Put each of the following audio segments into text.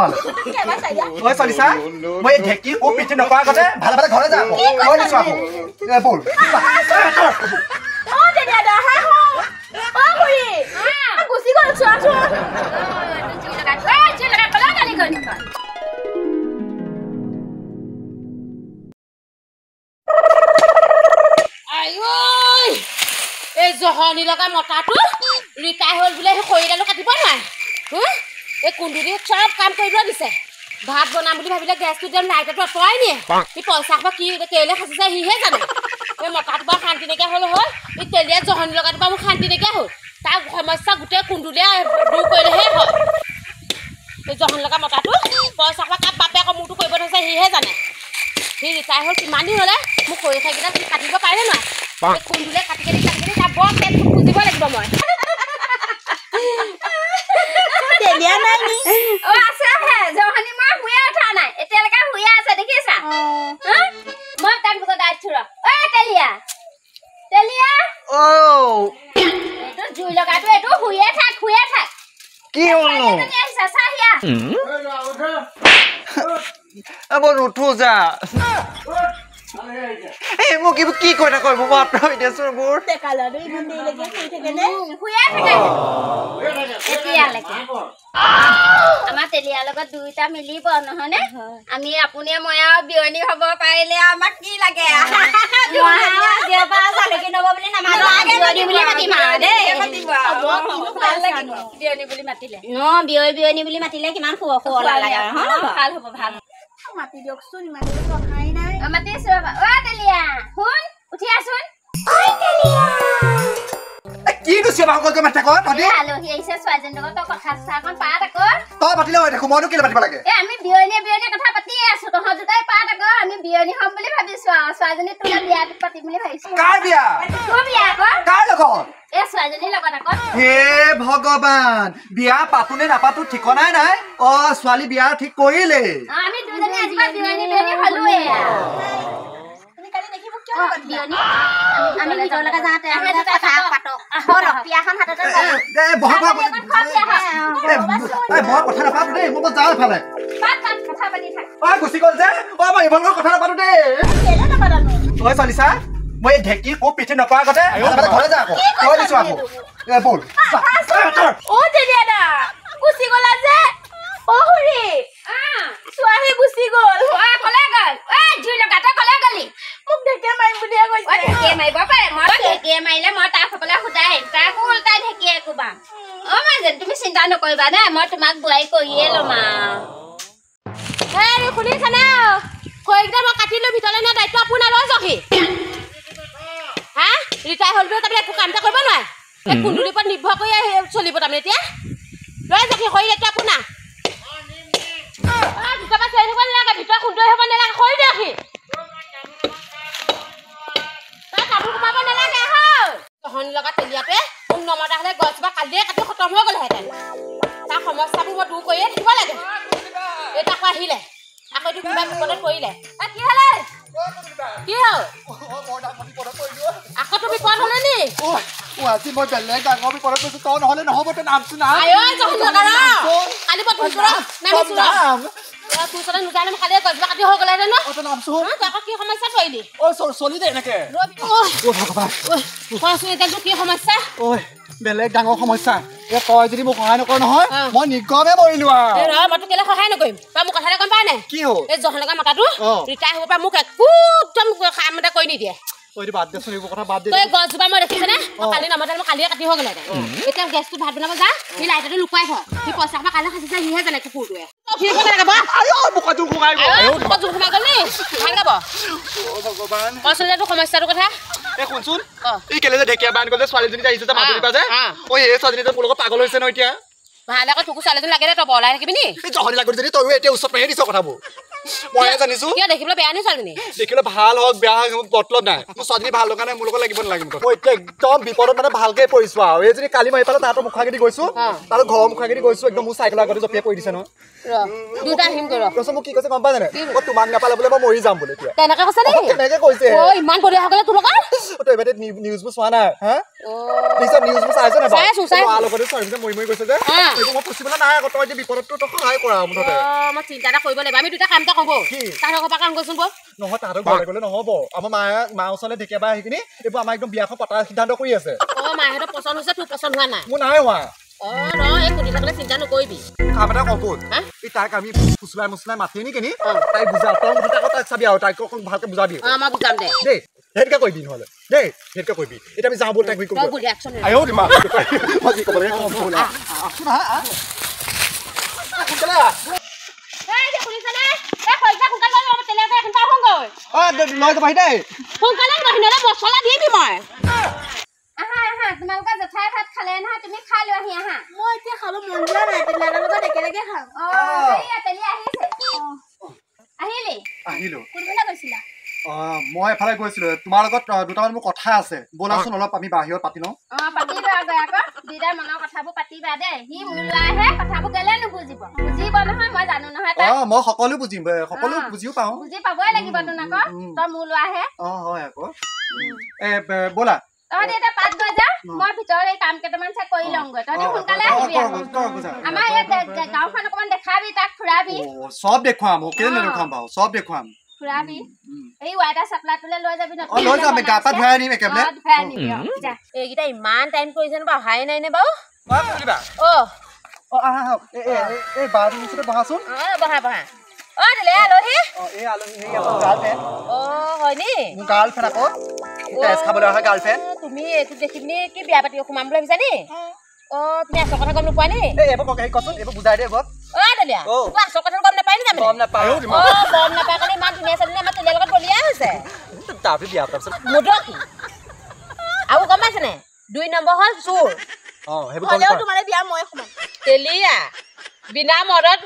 তোমালে ঐ চলিছা মই ঢেকি কো পিঠি নকৰা আগতে ভালে ভালে ঘৰে যা কৈ দিছো আকৌ বল ও তেলিয়া দা হা ও খুৰী গুচি গ'ল চোৱা চোৱা জুই লগা কলা গালি গ'ল আইঐ এই জহনি লগা মতাটো ৰিটায়াৰ হ'ল বোলে সেই খৰিডালো কাটিব নোৱাৰে এই কুন্দুৰি চব কাম কৰিব দিছে ভাত বনাম বুলি ভাবিলে গেছটো যেন লাইটটো আঁতৰাই নিয়ে সি পইচা খাব কি কেলে খাচিছে সিহে জানে এই মতাটো বাৰু শান্তি নাইকিয়া হ'ল এই তেলিয়া জহনি লগাটো বাৰু মোৰ শান্তি নাইকিয়া হ'ল তাৰ সমস্যা গোটেই কুন্দুলিয়ে দূৰ কৰিলেহে হয় এই জহনি লগা মতাটো পইচা খাব কাপ বাপে আকৌ মোৰটো কৰিব থৈছে সিহে জানে সি ৰিটায়াৰ হ'ল কিমান দিন হ'লে মোক খৰি খাইকেইটা সি কাটিব পাৰে নোৱাৰে কুন্দুলিয়ে কাটি তাৰ বৰ পেট খুজিব লাগিব মই তেলিয়া নাই নি ও আছে হে জহনি মই হুয়ে উঠা নাই এতিয়ালৈকে হুয়ে আছে দেখিছা মই তাক বুজা দাইছো ৰ ঐ তেলিয়া ও এটো জুই লগাটো এটো হুয়ে থাক কি হলো সাহিয়া আবার উঠো যা এই মোক কি কইনা কইব বাপৰা দেছৰ বোৰ কালাৰো ইমান দেৰি লাগি শুই থাকে নে হুয়ে থাকে এতিয়া লাগে আমাৰ তেলিয়া লগত দুইটা মিলিব নহনে আমি আপুনিয়ে মই আৰু বিয়নি হ'ব পাৰিলে আমাক কি লাগে দেবা চালকি নব বুলি নামানো বিয়নি বুলি মাতিম দে মাতিব ভাল লাগিব বিয়নি বুলি মাতিলে বিয়নি বুলি মাতিলে কিমান খুৱলা লাগে ভাল হ'ব ভাল মাতি দিয়কচোন ইমান কথাই নাই মাতিছো ও তেলিয়া শুন উঠি আসুন ঐ তেলিয়া কি কৈছে বাহককে মাথা কয় তদি আলহী আহিছে সোৱাজেন লগত তো কথা সাখন পাত আকৌ তই পাতিলে হয় দেখো মইনো কেলে পাতিব লাগে এ আমি বিয়নি কথা পাতি আছো তহঁত দুটাই পাত আকৌ আমি বিয়নি হম বুলি ভাবিছো সোৱাজনী তোলা বিয়া পাতিম বুলি ভাবিছো কাৰ বিয়া তোৰ বিয়া আকৌ কাৰ লগত এ সোৱাজনী লগত আকৌ হে ভগৱান বিয়া পাতুনে নাপাতু ঠিকনাই নাই অ ছোৱালী বিয়া ঠিক কৰিলে আমি দুজনী আজিবা বিয়নি হলুৱে কালি দেখিব কিয় বিয়নি আমি ভিতৰ লগা যাতে আমি কথা পাতক হৰ পিয়াখন হাততে এ বহক এ বহক কথা নাপাত দেই মই যাও ফালে পাত কথা পাতি থাক ঐ গুচি গল যে ঐ মই ইভনৰ কথা নাপাতো দেই কেলে নাপাতানো ঐ চলিছা মই ঢেকি কো পিঠি নকৰা আগতে ভালে ঘৰে যা আকৌ কৈ দিছো আকৌ এ বল ও তেলিয়া দা গুচি গলা যে ও হৰি সুৱাহি গুচি গল কলে গল জুই লগাতে কলে গলি মোক ঢেকে মাৰিম বুলিয়ে কৈছে ঢেকে মাৰিব পাৰে মই ঢেকে মাৰিলে মই তাৰ ফকলে খুদাই তাকো উল্টাই ঢেকিয়ে কোবা যেন তুমি চিন্তা নকৰিবা দে মই তোমাক বুৱাই কৰিয়ে লমা হেৰি শুনিছা না খৰিকেইটা মই কাটিলো ভিতৰলৈ নিয়া দায়িত্ব আপোনাৰ লৈ যাওকহি হা ৰিটায়াৰ হ'ল বুলি তাৰমানে একো কাম এটা কৰিব নোৱাৰে এই কুন্দুলিৰ ওপৰত নিৰ্ভৰ কৰি চলিব তাৰমানে এতিয়া লৈ যাওকহি খৰি এতিয়া আপোনাৰ ভিতৰৰ পৰা চলি থাকিব নালাগে ভিতৰত সুন্দৰ হ'ব নালাগে খৰি দিয়কহি তই কাপোৰ সোমাব নালাগে জহনি লগা তেলিয়াটোৱে মোক নমতা হ'লে গছজোপা কালিয়ে কাটি খতম হৈ গ'লহেঁতেন তাৰ সমস্যাবোৰ মই দূৰ কৰিয়ে থাকিব লাগে এতিয়া আকৌ আহিলে আকৌ এইটো কিবা বিপদত পৰিলে কি হ'লে কি হ'ল আকৌ তুমি বিপদ হ'লে নি আজি মই বেলেগ ডাঙৰ বিপদত গৈছো তই নহ'লে নহ'ব তই নামছো না জহনি লগা কালি মই তোৰ ওচৰত নোযালে মই কালি গছজোপা কাটি হৈ গ'লেহেঁতেন ন তই আকৌ কি সমস্যা পৰিলি চলি দে এনেকে কোৱাচোন এতিয়া কি সমস্যা বেলেগ ডাঙৰ সমস্যা তই যদি মোক সহায় নকৰ নহয় মই নিগমে মৰিলো মই তোক কেলে সহায় নকৰিম তই মোক কথা এটা গম পাৱ নাই কি হ'ল এই জহনি লগা মতাটো ৰিটায়াৰ হ'ব পৰা মোক একো কাম এটা কৰি নিদিয়ে বাদ দেচোন এইবোৰ কথা বাদ দে তই গছজোপা মই দেখিছেনে কালি নমতালে মই কালিয়ে কাটি হৈ গ'লেহেঁতেন এতিয়া গেছটো ভাত বনাব যা সি লাইটটো লুকুৱাই থয় সি পইচা খাব কাইলৈ খাচিছে সিহে জানে কুকুৰটোৱে সমস্যাটোৰ কথা শুনচোন ই কেলে যে ঢেকীয়া বান গ'ল যে ছোৱালীজনী আহিছে যে মাজুলীৰ পৰা যে এই ছোৱালীজনী মোৰ লগত পাগল হৈছে ন এতিয়া ভাল আকৌ তোকো ছোৱালীজনী লাগে তই বলাই থাকিবি নি জহনি লাগি যদি তয়ো এতিয়া ওচৰত পাহে দিছ কথাবোৰ মই জানিছো কিয় দেখিবলৈ বেয়া নে ছোৱালীজনী দেখিলে ভাল হওক বেয়া হওক মতলব নাই মোৰ ছোৱালী ভাল লগা নাই মোৰ লগত লাগিব নালাগিম মই এতিয়া একদম বিপদত মানে ভালকে পৰিছো আৰু এই যদি কালি মই এইফালে তাহাঁতৰ মুখাগেদি গৈছো তাৰ ঘৰৰ মুখাগেদি গৈছো একদম মোৰ চাইকেলৰ আগতে জপিয়াই পৰি দিছে নহয় দুটা হিম কৰ কৈছে মোক কি কৈছে গম পাই জানে মই তোমাক নাপালে বোলে মই মৰি যাম বোলে এতিয়া তেনেকে কৈছে নেকি তেনেকে কৈছে ইমান বঢ়িয়া হ'লে তোৰ লগত তই এবাৰ নিউজবোৰ চোৱা নাই হা নিউজবোৰ চাইছ নাই বাৰু লগতে ছোৱালীজনী মৰি মৰি গৈছে যে এইবোৰ মই পুচিবলৈ নাই আকৌ তই যে বিপদতটো তই সহায় কৰা মুঠতে মই চিন্তা এটা কৰিব লাগিব আমি দুটা কাম এটা কৰো তাহাঁতৰ ঘৰৰ পৰা কাম কৰিছোন বল নহয় তাহাঁতৰ ঘৰলৈ গ'লে নহ'ব আমাৰ মা ওচৰলৈ ঢেকীয়াবা সেইখিনি এইবোৰ আমাৰ একদম বিয়াখন পতাৰ সিদ্ধান্ত কৰি আছে মাহঁতৰ পচন্দ হৈছে তোৰ পচন্দ হোৱা নাই মোৰ নাই হোৱা এই সুধি থাকিলে চিন্তা নকৰিবি কাম এটা কওঁ ব'ল এই তাইক আমি ফুচলাই মাতি নি কেনি তাইক বুজা তই মুঠতে আকৌ তাইক চাবি আৰু তাইক অকণ ভালকে বুজাবি মই বুজাম দে দেই সেইটোকে কৰিবি নহ'লে দেই সেইটোকে কৰিবি এতিয়া আমি যাওঁ ব'ল তাইক আয়ো দিমা মই কি ক'ব লাগে লৈ যাবাহি দেই মছলা দি দিম মই তোমালোকে জেঠাই ভাত খালে নহয় তুমি খাই লৈ আহি আহা মই এতিয়া খাব মন যোৱা নাই তেলিয়াৰ লগত একেলগে খাম তেলি আহিছে আহিলি আহিলো কোনফালে গৈছিলা মই এফালে গৈছিলো তোমাৰ লগত দুটামান মোৰ কথা আছে ব'লাচোন অলপ আমি বাহিৰত পাতি লওঁ পাতিবা আকৌ দুইটাৰ মনৰ কথাবোৰ পাতিবা দেই সি মোৰ ল'ৰাহে কথাবোৰ কেলে নুবুজিব বুজিব নহয় মই জানো নহয় মই সকলো বুজিম সকলো বুজিও পাওঁ বুজি পাবই লাগিব তোন আকৌ তই মোৰ ল'ৰাহে হয় আকৌ ব'লা তহঁতি এতিয়া পাত গৈ যা মই ভিতৰত এই কাম কেইটামান চাই কৰি লওঁগৈ তহঁতি সোনকালে আহিবি আমাৰ ইয়াত গাঁওখন অকণমান দেখাবি তাক ফুৰাবি চব দেখুৱাম কেলে নেদেখুৱাম বাৰু চব দেখুৱাম ফুৰাবি এই ৱাটাৰ চাপ্লাইটোলে লৈ যাবি লৈ যাম গা পা ধুৱাই আনিম একেবাৰে এইকেইটা ইমান টাইম কৰিছে নে বাৰু অহাই নাই নে বাৰু এই বাৰ নিচিনা বহাচোন বহা দিলে আলহী এই আলহী গাৰ্লফ্ৰেণ্ড হয় নি মোৰ গাৰ্লফ্ৰেণ্ড আকৌ তেজ খাবলৈ অহা গাৰ্লফ্ৰেণ্ড তুমি এইটো দেখি পিনি কি বিয়া পাতি সোমাম বুলি ভাবিছা নি তুমি আচল কথা গম নোপোৱা নি এইবোৰ কচোন এইবোৰ বুজাই দে এইবোৰ দেলিয়া তোৰ আচল কথা গম নাপাই নি তাৰমানে গম নাপায় গম নাপায় কাৰণে ইমান ধুনীয়া ছোৱালী আমাৰ তেলিয়াৰ লগত বলিয়া হৈছে তাৰপিছত বিয়া তাৰপিছত মুদকি আৰু গম পাইছে নে 2 নম্বৰ হ'ল চোৰ হ'লেও তোমালে বিয়া মই সোমাম তেলিয়া বিনা মদত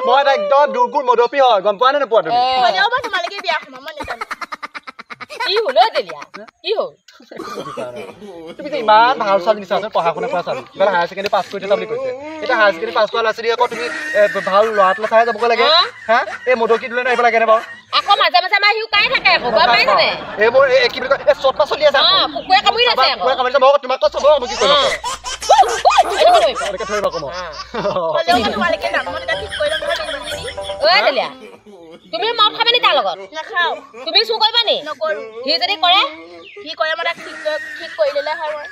মই একদম দুৰ্গুণ মদপি হয় গম পোৱা নে নোপোৱা তুমি হ'লেও মই তোমালৈকে বিয়া সোমাম মই নাজানো কি হ'ল তেলিয়া কি হ'ল তুমি যে ইমান ভাল ছোৱালী নিচাচোন পঢ়া শুনা কৰা ছোৱালী ইমান হায়াৰ ছেকেণ্ডেৰী পাছ কৰি দিছা বুলি কৈছে এতিয়া হায়াৰ ছেকেণ্ডেৰী পাছ কৰা ল'ৰা ছোৱালী আকৌ তুমি ভাল ল'ৰাটোলৈ চাই যাবগৈ লাগে হা এই মদকি দিলে আহিব লাগে নে বাৰু আকৌ মাজে মাজে আমাৰ সিও কাই থাকে আকৌ গম পাই জানে এইবোৰ কি বুলি কয় চটপা চলি আছে কুকুৰে কামুৰি আছে কুকুৰে কামুৰিছে মই তোমাক কৈছো মই কি কৰিম এনেকে থৈ বাকো মই হ'লেও মই তোমালৈকে যাম মই ঠিক কৰি ল'ম নহয় তেলিয়া তুমি মদ খাবা নি তাৰ লগত নাখাওঁ তুমি চুৰ কৰিবা নি নকৰোঁ সি যদি কৰে কি কৰে মই তাক ঠিক কৰি ল'লে হয় মই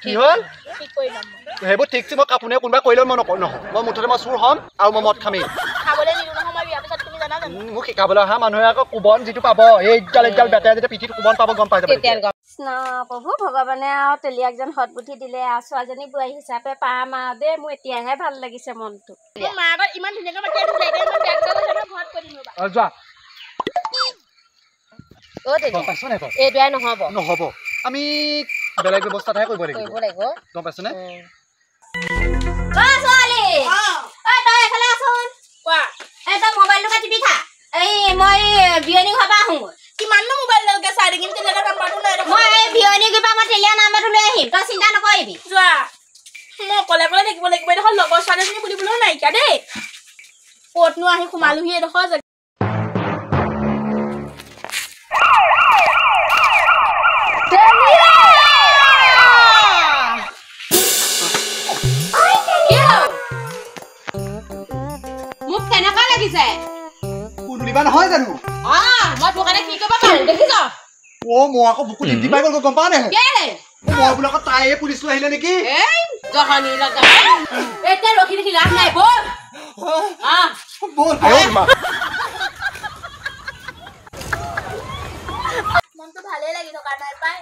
কি হ'ল ঠিক কৰি ল'ম সেইবোৰ ঠিক মই কাপোৰে কোনোবা কৰিলেও মই নহয় মই মুঠতে মই চুৰ হ'ম আৰু মই মদ খামেই খাবলৈ নিদিওঁ নহয় মই বিয়াৰ পিছত তুমি জানা জানো মোক শিকাবলৈ অহা মানুহে আকৌ কোবন যিটো পাব এইডাল বেটাই যেতিয়া পিঠিত কোবন পাব গম পাই যাব কৃষ্ণ প্ৰভু ভগৱানে আৰু তেলিয়াক যেন সৎবুদ্ধি দিলে আৰু ছোৱালীজনী বোৱাৰী হিচাপে পাম আৰু দেই মোৰ এতিয়াহে ভাল লাগিছে মনটো মোৰ মা আগত ইমান ধুনীয়াকৈ মাতি আহিছিলে এতিয়া ইমান বেয়া কথা কৈছে ঘৰত কৈ দিম ৰ'বা যোৱা এই বেয়া নহ'ব আমি বেলেগ ব্যৱস্থাহে কৰিব লাগিব গম পাইছনে তই এফালে আছোন কোৱা তই মোবাইলটো কাটিবি খা এই মই বিয়নী ঘৰৰ পৰা আহোঁ কিমাননো মোবাইললৈকে চাই থাকিম তেলিয়া নাম্বাৰটো লৈ মই এই বিয়নী কিবা মই তেলীয়া নাম্বাৰটো লৈ আহিম তই চিন্তা নকৰিবি যোৱা মই অকলে থাকিব লাগিব এইডোখৰ লগৰ ছোৱালীজনী বুলিবলৈও নাইকিয়া দেই ক'তনো আহি সোমালোহি এইডোখৰ মোক কেনেকুৱা লাগিছে কুন্দুলিবা নহয় জানো মই তোৰ কাৰণে কি কৰিব পাৰো দেখিছ মই আকৌ বুকু টিপি পাই গ'ল গম পাৱ নে মই বোলে আকৌ তাইয়ে পুলিচটো আহিলে নেকি জহনী লগা এতিয়া ৰখি দেখি লাভ নাই বল মনটো ভালেই লাগি থকা নাই পাই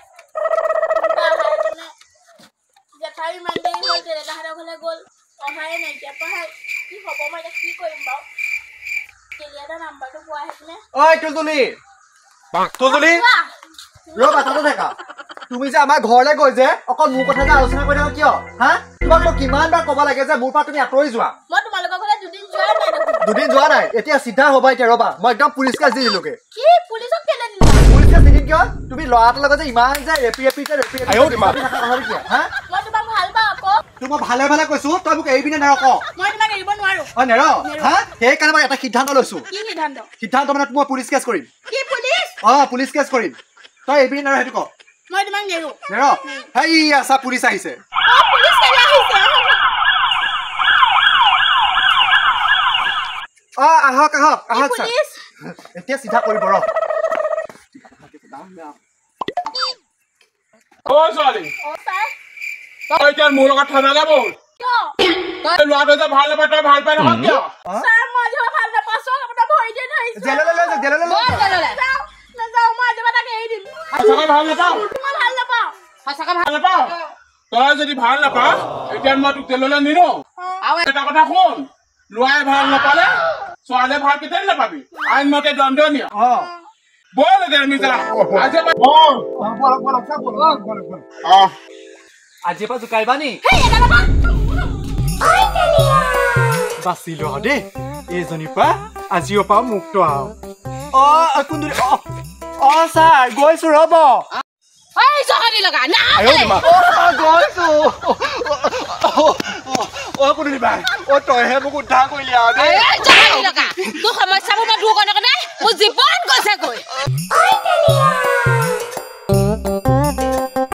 জেঠাই ইমান দেৰি হ'ল তেলেকাহঁতৰ ঘৰলৈ গ'ল অহাই নাইকিয়া পাই কি হ'ব মই এতিয়া কি কৰিম বাৰু তেলিয়াৰ নাম্বাৰটো পোৱা হেতেনে ৰবা তাতে থাকা তুমি যে আমাৰ ঘৰলৈ গৈ যে অকল মোৰ কথা যে আলোচনা কৰি থাকা কিয় হা তোমাক মই কিমান বাৰ ক'ব লাগে যে মোৰ পৰা তুমি আঁতৰি যোৱা মই তোমালোকৰ ঘৰলৈ দুদিন দুদিন যোৱা নাই এতিয়া চিধা হ'বা এতিয়া ৰবা মই একদম পুলিচ কেছ দি দিলোগে কি পুলিচক কেলে দিলা পুলিচ কেছ দিম কিয় তুমি ল'ৰা এটাৰ লগত যে ইমান যে ৰেপি আইও দিমা। হা মই তোমাক ভাল পাওঁ আকৌ তোক মই ভালে ভালে কৈছো তই মোক এৰি পিনে নেৰ ক মই তোমাক এৰিব নোৱাৰো অ নেৰ হা সেইকাৰণে মই এটা সিদ্ধান্ত লৈছো কি সিদ্ধান্ত সিদ্ধান্ত মানে মই পুলিচ কেছ কৰিম কি পুলিচ অ পুলিচ কেছ কৰিম তই এৰি পিনে নেৰ সেইটো ক মই তোমাক নেৰো নেৰ হেই আছা পুলিচ আহিছে পুলিচ কেলে আহিছে অ আহক ছাৰ পুলিচ এতিয়া চিধা কৰিব ৰ ও ছোৱালী অ ছাৰ তই এতিয়া মোৰ লগত থানালে বল কিয় তই ল'ৰাটো যে ভাল নাপায় তই ভাল পাই নহয় কিয় ছাৰ মই আজি ভাল নাপাইছো আপোনাৰ ভৰি দিয়ে ধৰিছে জেললৈ লৈ যাওক নাযাওঁ মই আজি তাক এৰি দিম সঁচাকৈ ভাল নাপাওঁ মই ভাল নাপাওঁ সঁচাকে ভাল নাপাওঁ তই যদি ভাল নাপাওঁ এতিয়া মই তোক জেললৈ নিনো আৰু এটা কথা শুন ল'ৰাই ভাল নাপালে ছোৱালীয়ে ভাল কেতিয়াও নাপাবি আইনমতে দণ্ডনীয় অ বল এতিয়া আমি যাওঁ আজি আজিৰ পৰা জোকাৰিবা নি বাচিলো দেই এইজনীৰ পৰা আজিৰ পৰা মুক্ত আহ কুন্দুলি অ ছাৰ গৈছো ৰ'ব এই জহনি লগা না গৈছো অ কুন্দুলি বাই অ তইহে মোক উদ্ধাৰ কৰিলি আৰু দেই এই জহনি লগা তোৰ সমস্যাবোৰ মই দূৰ কাৰণে